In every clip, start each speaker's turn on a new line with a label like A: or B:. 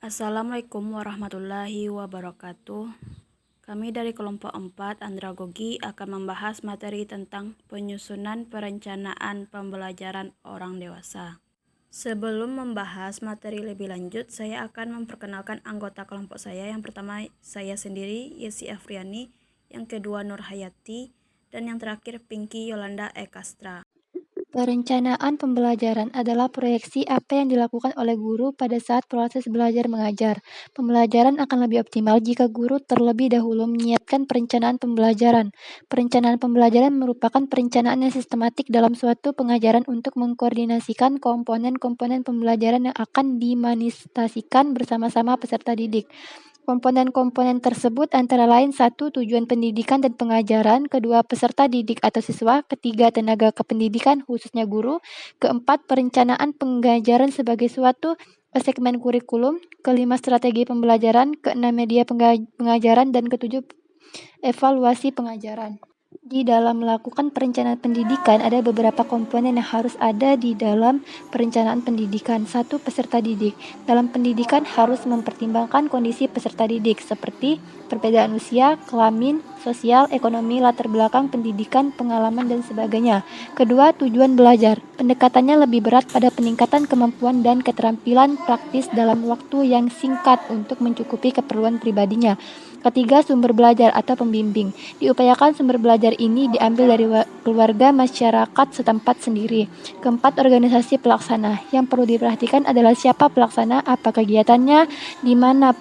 A: Assalamualaikum warahmatullahi wabarakatuh. Kami dari kelompok 4 andragogi akan membahas materi tentang penyusunan perencanaan pembelajaran orang dewasa. Sebelum membahas materi lebih lanjut, saya akan memperkenalkan anggota kelompok saya. Yang pertama saya sendiri, Yesi Afriani, yang kedua Nur Hayati, dan yang terakhir Pinky Yolanda Ekastra.
B: Perencanaan pembelajaran adalah proyeksi apa yang dilakukan oleh guru pada saat proses belajar mengajar. Pembelajaran akan lebih optimal jika guru terlebih dahulu menyiapkan perencanaan pembelajaran. Perencanaan pembelajaran merupakan perencanaan yang sistematik dalam suatu pengajaran untuk mengkoordinasikan komponen-komponen pembelajaran yang akan dimanifestasikan bersama-sama peserta didik. Komponen-komponen tersebut antara lain: 1. Tujuan pendidikan dan pengajaran, kedua peserta didik atau siswa, ketiga tenaga kependidikan khususnya guru, keempat perencanaan pengajaran sebagai suatu segmen kurikulum, kelima strategi pembelajaran, keenam media pengajaran, dan ketujuh evaluasi pengajaran. Di dalam melakukan perencanaan pendidikan, ada beberapa komponen yang harus ada di dalam perencanaan pendidikan. 1. Peserta didik. Dalam pendidikan harus mempertimbangkan kondisi peserta didik, seperti perbedaan usia, kelamin, sosial, ekonomi, latar belakang pendidikan, pengalaman, dan sebagainya. Kedua, tujuan belajar. Pendekatannya lebih berat pada peningkatan kemampuan dan keterampilan praktis dalam waktu yang singkat untuk mencukupi keperluan pribadinya. Ketiga, sumber belajar atau pembimbing. Diupayakan sumber belajar ini diambil dari keluarga masyarakat setempat sendiri. Keempat, organisasi pelaksana. Yang perlu diperhatikan adalah siapa pelaksana, apa kegiatannya, di mana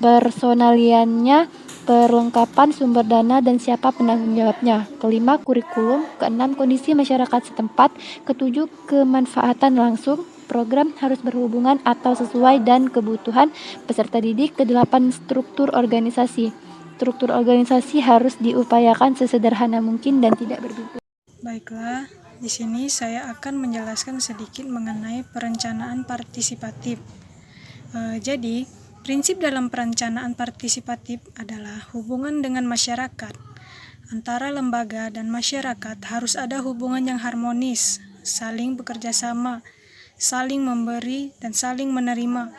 B: personaliannya, perlengkapan sumber dana, dan siapa penanggung jawabnya. Kelima, kurikulum. Keenam, kondisi masyarakat setempat. Ketujuh, kemanfaatan langsung. Program harus berhubungan atau sesuai dan kebutuhan peserta didik. Kedelapan, struktur organisasi. Struktur organisasi harus diupayakan sesederhana mungkin dan tidak berbeda.
C: Baiklah, di sini saya akan menjelaskan sedikit mengenai perencanaan partisipatif. Jadi, prinsip dalam perencanaan partisipatif adalah hubungan dengan masyarakat. Antara lembaga dan masyarakat harus ada hubungan yang harmonis, saling bekerja sama, saling memberi dan saling menerima.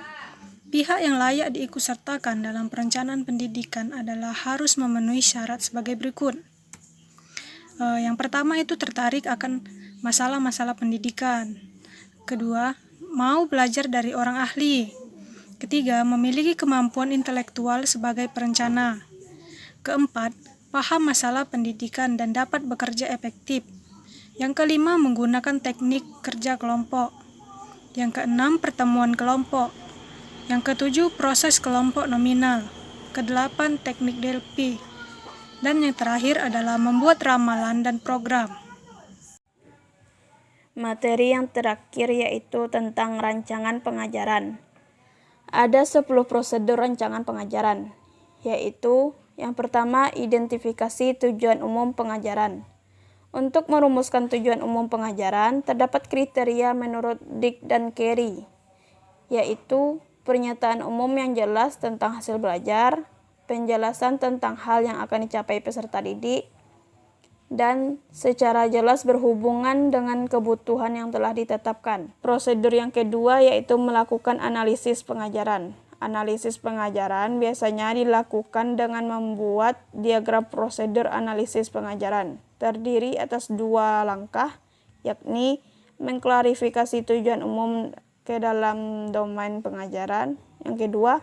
C: Pihak yang layak diikutsertakan dalam perencanaan pendidikan adalah harus memenuhi syarat sebagai berikut. Yang pertama itu tertarik akan masalah-masalah pendidikan. Kedua, mau belajar dari orang ahli. Ketiga, memiliki kemampuan intelektual sebagai perencana. Keempat, paham masalah pendidikan dan dapat bekerja efektif. Yang kelima, menggunakan teknik kerja kelompok. Yang keenam, pertemuan kelompok. Yang ketujuh, proses kelompok nominal. Kedelapan, teknik DLP. Dan yang terakhir adalah membuat ramalan dan program.
A: Materi yang terakhir yaitu tentang rancangan pengajaran. Ada 10 prosedur rancangan pengajaran, yaitu yang pertama, identifikasi tujuan umum pengajaran. Untuk merumuskan tujuan umum pengajaran, terdapat kriteria menurut Dick dan Carey, yaitu pernyataan umum yang jelas tentang hasil belajar, penjelasan tentang hal yang akan dicapai peserta didik, dan secara jelas berhubungan dengan kebutuhan yang telah ditetapkan. Prosedur yang kedua yaitu melakukan analisis pengajaran. Analisis pengajaran biasanya dilakukan dengan membuat diagram prosedur analisis pengajaran. Terdiri atas 2 langkah, yakni mengklarifikasi tujuan umum ke dalam domain pengajaran. Yang kedua,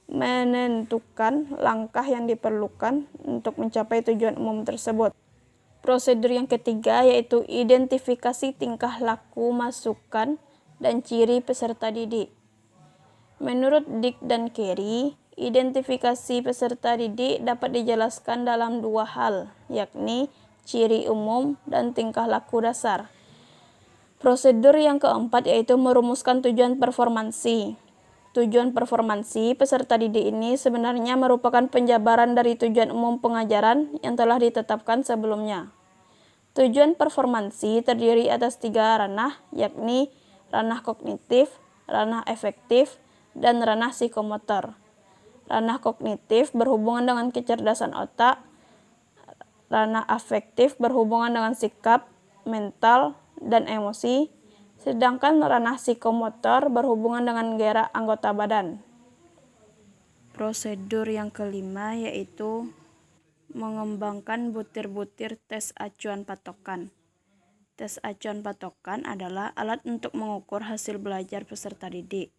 A: menentukan langkah yang diperlukan untuk mencapai tujuan umum tersebut. Prosedur yang ketiga yaitu identifikasi tingkah laku, masukan, dan ciri peserta didik. Menurut Dick dan Carey, identifikasi peserta didik dapat dijelaskan dalam 2 hal, yakni ciri umum dan tingkah laku dasar. Prosedur yang keempat yaitu merumuskan tujuan performansi. Tujuan performansi peserta didik ini sebenarnya merupakan penjabaran dari tujuan umum pengajaran yang telah ditetapkan sebelumnya. Tujuan performansi terdiri atas 3 ranah, yakni ranah kognitif, ranah efektif, dan ranah psikomotor. Ranah kognitif berhubungan dengan kecerdasan otak, ranah afektif berhubungan dengan sikap, mental, dan emosi, sedangkan ranah psikomotor berhubungan dengan gerak anggota badan. Prosedur yang kelima yaitu mengembangkan butir-butir tes acuan patokan. Tes acuan patokan adalah alat untuk mengukur hasil belajar peserta didik.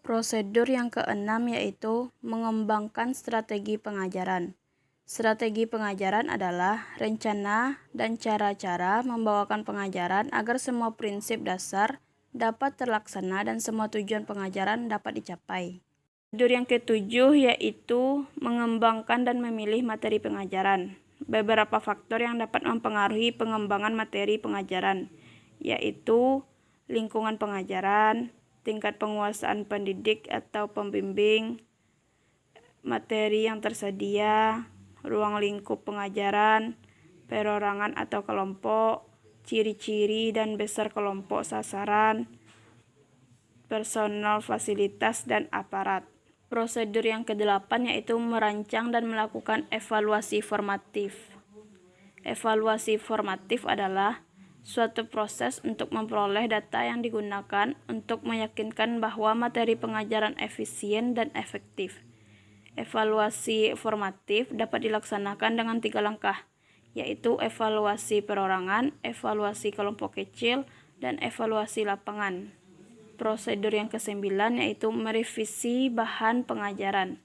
A: Prosedur yang keenam yaitu mengembangkan strategi pengajaran. Strategi pengajaran adalah rencana dan cara-cara membawakan pengajaran agar semua prinsip dasar dapat terlaksana dan semua tujuan pengajaran dapat dicapai. Prosedur yang ketujuh yaitu mengembangkan dan memilih materi pengajaran. Beberapa faktor yang dapat mempengaruhi pengembangan materi pengajaran, yaitu lingkungan pengajaran, tingkat penguasaan pendidik atau pembimbing, materi yang tersedia, ruang lingkup pengajaran, perorangan atau kelompok, ciri-ciri dan besar kelompok sasaran, personal, fasilitas, dan aparat. Prosedur yang kedelapan yaitu merancang dan melakukan evaluasi formatif. Evaluasi formatif adalah suatu proses untuk memperoleh data yang digunakan untuk meyakinkan bahwa materi pengajaran efisien dan efektif. Evaluasi formatif dapat dilaksanakan dengan 3 langkah, yaitu evaluasi perorangan, evaluasi kelompok kecil, dan evaluasi lapangan. Prosedur yang ke-9 yaitu merevisi bahan pengajaran.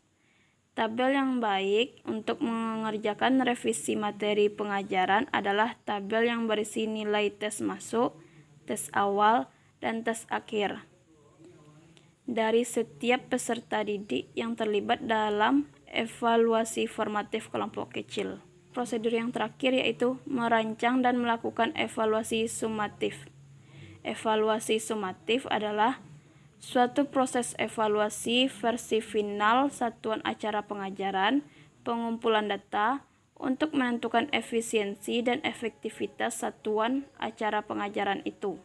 A: Tabel yang baik untuk mengerjakan revisi materi pengajaran adalah tabel yang berisi nilai tes masuk, tes awal, dan tes akhir dari setiap peserta didik yang terlibat dalam evaluasi formatif kelompok kecil. Prosedur yang terakhir yaitu merancang dan melakukan evaluasi sumatif. Evaluasi sumatif adalah suatu proses evaluasi versi final satuan acara pengajaran, pengumpulan data untuk menentukan efisiensi dan efektivitas satuan acara pengajaran itu.